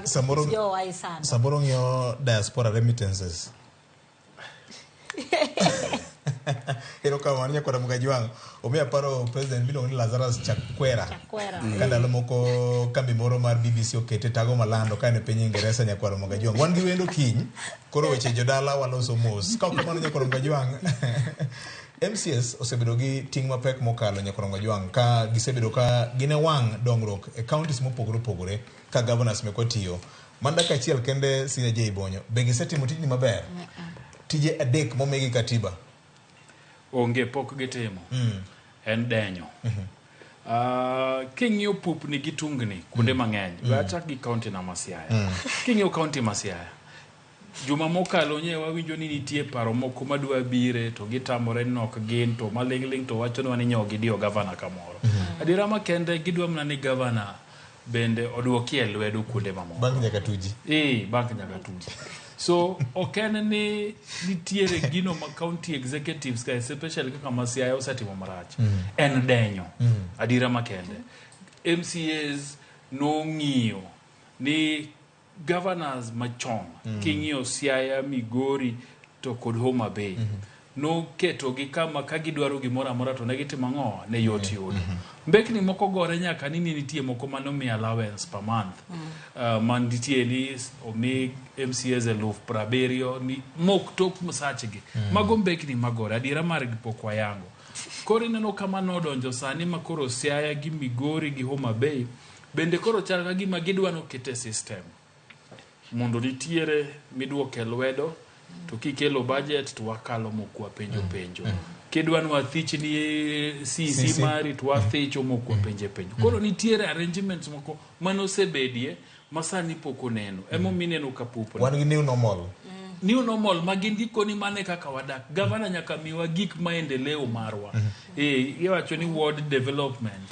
Samoro your diaspora remittances. Ero kama nya kwa Ramogi wangu omea paro president bilo ni Lazarus Chakwera kanda lomoko kambi moro mar BBC okete tago malando kane piny Ingresa nya kwa Ramogi wangu wan gi wendo kiny koro weche jodala waloso mos ka kamano nya kwa Ramogi wangu MCS osebedo gi ting mapek mokalo nya kwa Ramogi wangu ka gisebedo ka gine wang dongruok e counties mopogore ka governors mekotiyo manda ka chiel kende sine je ibonyo be gisetimo tijni maber tije adek momegi katiba onge pok gitimo en denyo king'io pup ni gitungni kunde mang'eny wachak gi county na Masiaya king'io county Masiaya juma mokalo nyewa winjo ni nitie paro moko madwa bire to gitamore nok gin to malingling to wacho ni nyogi dio governor kamoro adira makende gidwa mna ni governor bende oduokie lwedo kunde mamoko bank nyaka tuji bank nyaka tuji so okene ni nitiere gino ma county executives ka especially kaka Masiaya osetimo marach en denyo adira makende MCAs no ng'iyo ni governors machon king'iyo Siaya Migori to kod Homa Bay no keto gi kama ka gidwaro gimoro amora to ne gitimo ang'o ne yot mbekni moko gore nyaka ni nitie moko mano mi allowance per month man nitie ni omi MCAs eluf praberio ni mok tok msachgi mago mbekni magore adira mar gipokwa yango koro neno kama nodonjo sani makoro Siaya gi Migori gi Homa Bay bende koro chal ka gima gidwano kete system mondo nitiere midwoke lwedo to kikelo budget to wakalo mokwa penjo kedwan wathich ni CC mari to wathicho mokwa penjo koro nitiere arrangements moko mano sebedie masani poko neno emo mineno kapupo wan gi new normal magindiko ni mane kaka wadak governor nyaka miwa gik maendeleo marwa iwacho ni ward development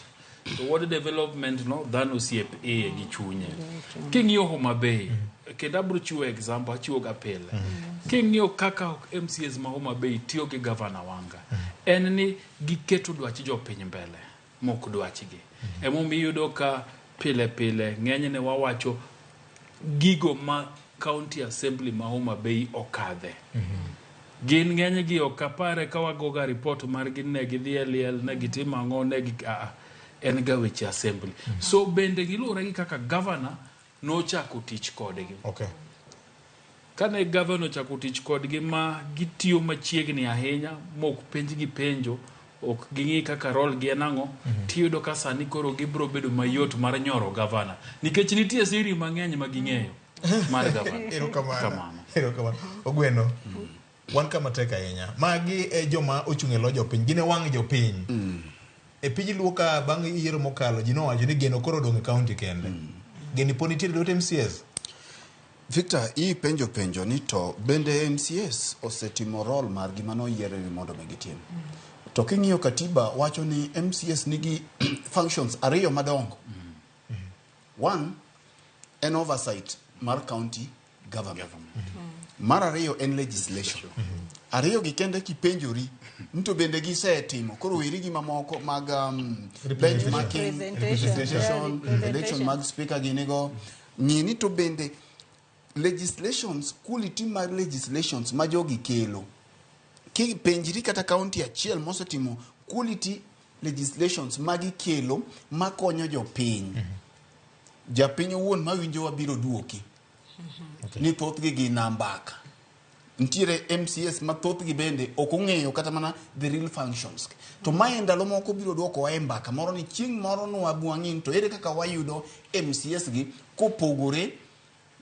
to ward development no dhano siep gi chunye king'iyo Homa Bay kenda bro chiwo example achiwo ga pele king'iyo kaka MCAs ma Homa Bay tiyo gi governor wanga en ni giketo dwach jopiny mbele mok dwachgi emo miyudo ka pile ng'enyne wawacho gigo ma county assembly ma Homa Bay okadhe gin ng'eny gi okapare ka wagoga report mar gin ne gidhi liel ne gitimo ang'o ne gi en ga weche assembly so bende gilure gi kaka governor no chako tich kodgi kane governor chako tich kodgi ma gitiyo machiegni ahinya mok penjgi penjo ok ging'i kaka role gi enang'o tiyudo ka sani koro gibro bedo mayot mar nyoro governor nikech nitie siri mang'eny ma ging'eyo mar governor erokamano ogweno wan kama tek ahinya magi joma ochung' e lo jopiny gine wang' jopiny e piny luoka bang' yiero mokalo ji nowacho ni geno koro dong' e county kende geni poni tiere dot MCAs Victor i penjo ni to bende MCAs osetimo role mar gima no yiere ni mondo megitim to king'iyo katiba wacho ni MCAs nigi functions ariyo madongo one en oversight mar county government mar ariyo en legislation ariyo gi kende kipenjori nto bende gisetimo koro weri gi mamoko mag benchmarking representation election mag speaker ginego ng'ini to bende legislations quality mag legislations ma jogi kelo ki penjiri kata county achiel mosetimo quality legislations magi kelo makonyo jopiny japiny owuon mawinjo wabiro duoki ni thothgi gi nambaka ntiere MCAs mathothgi bende ok ong'eyo kata mana the real functions to mae ndalo moko biro duoko wa mbaka moro ni chieng' moro no abwang'in to ere kaka wayudo MCAs gi kopogore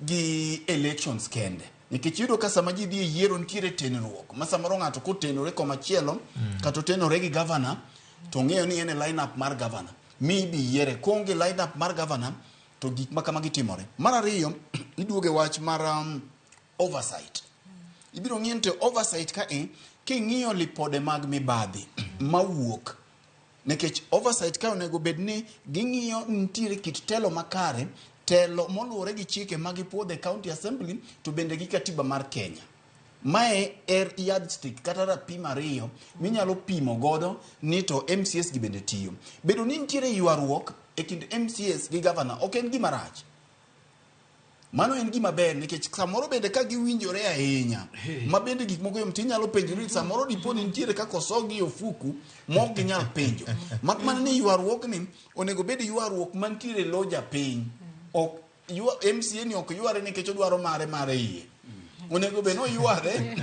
gi elections kende nikech yudo ka sama ji dhi yiero ntiere tenruok ma samoro ng'ato kotenore komachielo kata tenore gi governor to ng'eyo ni en line up mar governor maybe yiere konge line up mar governor to gik makama gitimore mar ariyo iduoge wach mar oversight ibiro ng'inte oversight ka king'iyo lipode mag mibadhi mawuok nikech oversight ka onego bed ni ging'iyo ntiere kit telo makare telo moluwore gi chike mag puodhe county assembly to bende gi katiba mar Kenya mae yardstick kata rapim ariyo minyalo pimo godo ni to MCAs gi bende tiyo bedo ni ntiere ywaruok e kind MCAs gi governor ok en gima rach Mano en gima ber nikech samoro bende ka giwinjore ahinya ma bende gik moko yom tinyalo penjori samoro dipo ni nitiere ka kosogi ofuku mok ginyal penjo mak mana ni ywaruok ni onego bed ywaruok mantiere lo japiny ok MCA ni ok yware nikech odwaro mare iye onego bed no yware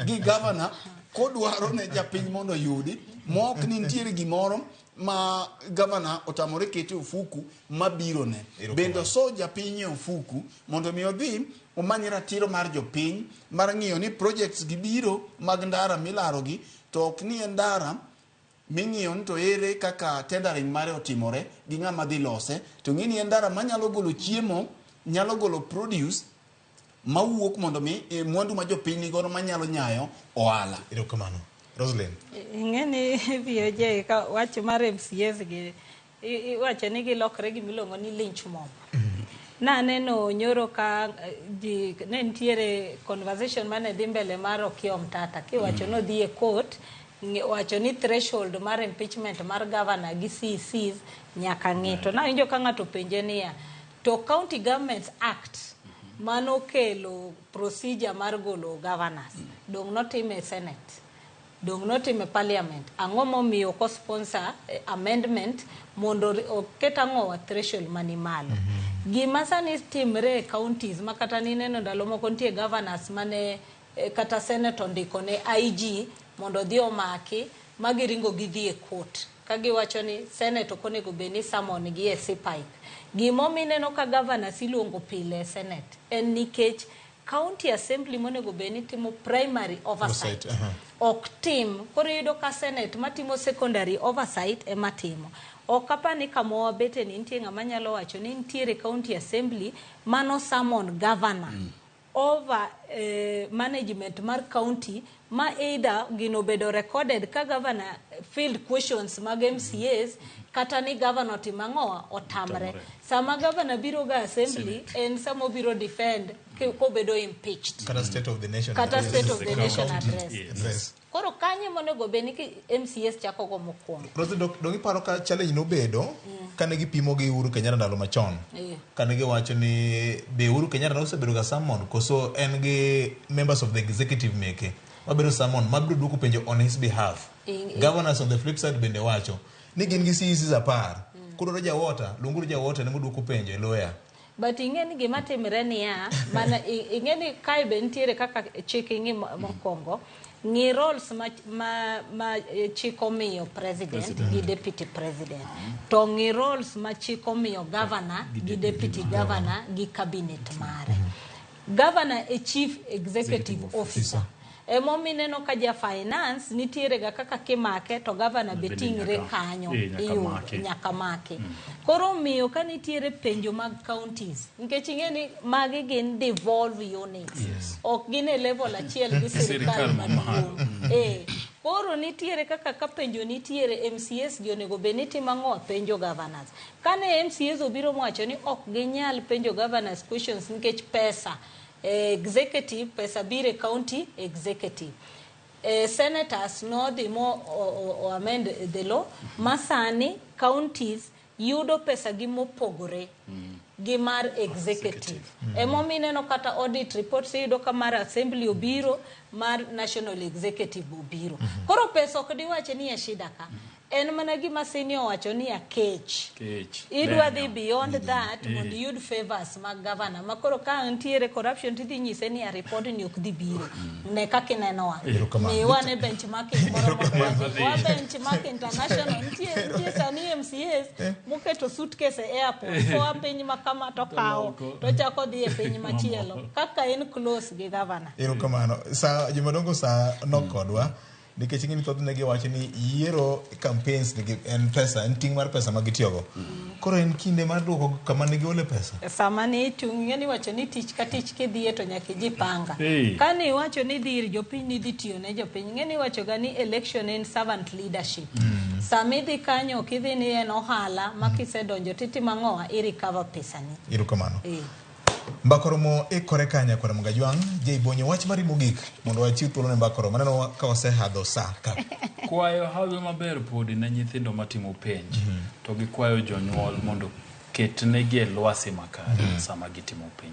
gi governor kodwaro ne japiny mondo yudi mok ni nitiere gimoro ma governor otamore kete ofuku mabiro ne bendo so japiny ofuku mondo mi odhi omany ratiro mar jopiny mar ng'iyo ni projects gibiro mag ndara milaro gi to ok ni ndara ming'iyo ni to ere kaka tendering mare otimore gi ng'ama dhi lose to ng'ini ndara manyalo golo chiemo nyalo golo produce mawuok mondo mi mwandu ma jopiny nigodo manyalo nyayo ohala. Erokamano. Roslyn. Ng'eni BOJ ka wach mar MCAs gi wacho ni gilokre gimiluongo ni lynch mob. Naneno nyoro ka ne nitiere conversation mane dhi mbele mar Okiya Omtata kiwacho no dhi e court wacho ni threshold mar impeachment mar governor gi CCs nyaka ng'ito. Nawinjo ka ng'ato penje niya to County Governments Act mano kelo procedure mar golo governors dong notime Senate dong notime Parliament ang'o momiyo ko sponsor amendment mondo oket ang'o threshold mani malo gima sani timre counties makata nineno ndalo moko nitie governors mane kata senator ndiko ne IG mondo dhi omaki magiringo gidhi e court kagiwacho ni senate okonego beni summon gi e Sipike gimomineno ka governors iluongo pile e Senate en nikech County Assembly monego beni timo primary oversight ok tim koro yudo ka Senate matimo secondary oversight ema timo okapani kamo wabete ni nitie ng'ama nyalo wacho ni nitiere County Assembly mano summon governor over management mar county ma either gino bedo recorded ka governor field questions mag MCAs kata ni governor timang'oa otamre sama governor biro ga assembly en samo biro defend ko bedo impeached Kata State of the Nation address. Yes. Koro kanye monego beni ki MCAs chako go mokwongo. Rosi dongi paro ka challenge no bedo kane gipimo gi Uhuru Kenyatta ndalo machon. Kane giwacho ni be Uhuru Kenyatta osebedo ga summon koso en gi members of the executive meke mabedo summon mabiro duoko penjo on his behalf. Governors on the flip side bende wacho ni gin gi CECs apar. Koro jawota lunguru jawota ne moduoko penjo e lawyer. But ingeni gima timre niya mana ingeni kai be ntiere kaka checking mokongo ni roles ma chiko miyo president gi deputy president to ngi roles ma chiko miyo governor gi deputy governor gi cabinet mare governor e chief executive officer emomineno ka ja finance nitiere ga kaka kimake to governor betingre kanyo nyaka make koro miyo ka nitiere penjo mag counties nikech ingeni magi gin devolve units ok gin e level achiel gi sirikal maduong' koro nitiere kaka ka penjo nitiere MCAs gi onego beniti mang'o penjo governors kane MCAs obiro mwacho ni ok ginyal penjo governors questions nikech pesa executive pesa bire county executive senators no the more amend the law masani counties yudo pesa gi mopogore gi mar executive emomineno kata audit report yudo ka mar assembly obiro mar national executive obiro koro pesa ok diwache ni ya shida ka en mana gima senior wacho ni ya kech idwa dhi beyond that mondo yud favors mag governor makoro ka ntiere corruption tidhi nyise ni a report ni ok dhi biro ne kaka inenowa ni wane benchmarking moro wa benchmark international ntie sani MCAs muketo suitcase e airport so piny makama to kawo to chako dhi e piny machielo kaka en close gi governor. Erokamano sa jumadongo sa nokodwa nikech ngini thoth ne giwacho ni yiero campaigns nigi en pesa en ting mar pesa ma gitiyogo koro en kinde mar duoko kama nigi ole pesa sama ni ngeni wacho ni tich ka tich kidhie to nyaka ji panga kani wacho ni dir jopiny ni dhi tiyo ne jopiny ngeni wacho ga ni election in servant leadership sami dhi kanyo kidhi ni en ohala makisedonjo titi mang'oa recover pesa ni. Erokamano. Mbakoromo ekore kanya kwa Mgajwang Jeibonyo wach mari mogik mondo wachiw thuolo ne mbakoro maneno ka osehadho saa ka kwayo hawe maber podi na nyithindo matimo penj to gikwayo jonyuol mondo ketnegi lwasi makare sama gitimo penj.